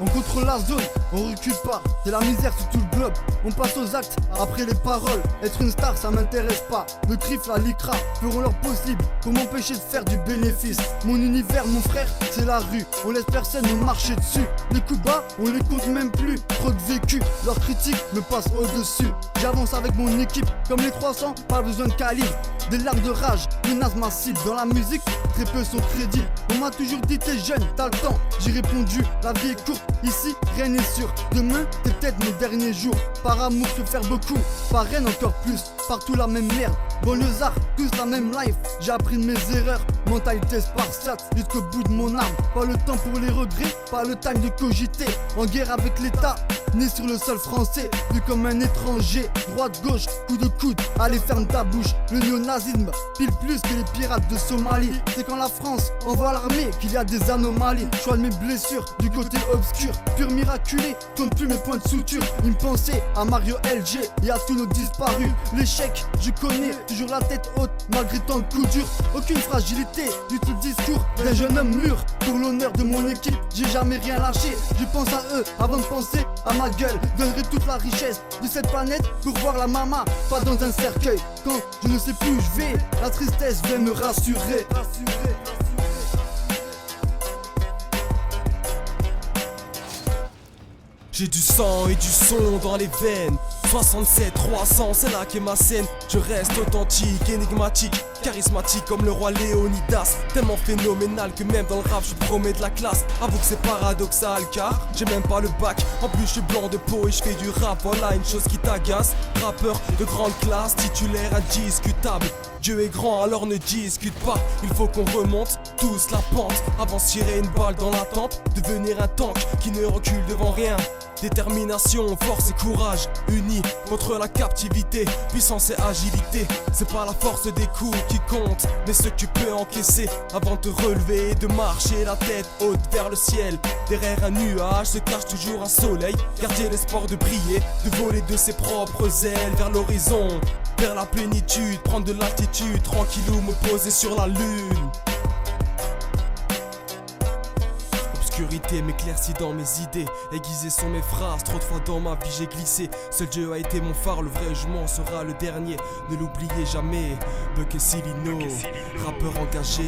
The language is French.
on contrôle la zone, on recule pas. C'est la misère sur tout le globe, on passe aux actes après les paroles. Être une star ça m'intéresse pas. Le CRIF, la LICRA feront leur possible pour m'empêcher de faire du bénéfice. Mon univers, mon frère, c'est la rue. On laisse personne nous marcher dessus. Les coups bas, on les compte même plus. Trop de vécu, leurs critiques me passent au-dessus. J'avance avec mon équipe, comme les 300, pas besoin de calibre. Des larmes de rage, menaces massives. Dans la musique, très peu sont crédibles. On m'a toujours dit t'es jeune, t'as le temps. J'ai répondu, la vie est courte, ici rien n'est sûr. Demain, c'est peut-être mes derniers jours. Par amour, se faire beaucoup, par haine encore plus. Partout la même merde, banlieusards, tous la même life. J'ai appris de mes erreurs, mentalité spartiate jusqu'au bout de mon âme. Pas le temps pour les regrets, pas le time de cogiter. En guerre avec l'État, né sur le sol français, vu comme un étranger. Droite, gauche, coup de coude, allez ferme ta bouche. Le néonazisme pile plus que les pirates de Somalie. C'est quand la France envoie l'armée qu'il y a des anomalies. Choix de mes blessures du côté obscur, pur miraculé, compte plus mes points de suture. Ils me pensaient à Mario LG et à tous nos disparus. L'échec, je connais, toujours la tête haute malgré tant de coups durs. Aucune fragilité du tout discours d'un jeune homme mûr. Pour l'honneur de mon équipe, j'ai jamais rien lâché. Je pense à eux avant de penser à ma gueule. Donnerai toute la richesse de cette planète pour voir la mama, pas dans un cercueil. Quand je ne sais plus où je vais, la tristesse vient me rassurer. J'ai du sang et du son dans les veines. 67, 300, c'est là qu'est ma scène. Je reste authentique, énigmatique, charismatique comme le roi Léonidas. Tellement phénoménal que même dans le rap je promets de la classe. Avoue que c'est paradoxal car j'ai même pas le bac. En plus je suis blanc de peau et je fais du rap. Voilà une chose qui t'agace. Rappeur de grande classe, titulaire indiscutable. Dieu est grand alors ne discute pas. Il faut qu'on remonte tous la pente avant de tirer une balle dans la tempe. Devenir un tank qui ne recule devant rien. Détermination, force et courage, unis contre la captivité, puissance et agilité. C'est pas la force des coups qui compte, mais ce que tu peux encaisser avant de te relever et de marcher la tête haute vers le ciel. Derrière un nuage se cache toujours un soleil. Garder l'espoir de briller, de voler de ses propres ailes vers l'horizon, vers la plénitude, prendre de l'altitude, tranquillou me poser sur la lune. L'obscurité m'éclaircit dans mes idées, aiguisées sont mes phrases, trop de fois dans ma vie j'ai glissé. Seul Dieu a été mon phare, le vrai jugement sera le dernier. Ne l'oubliez jamais, Buck et Silino, rappeur engagé.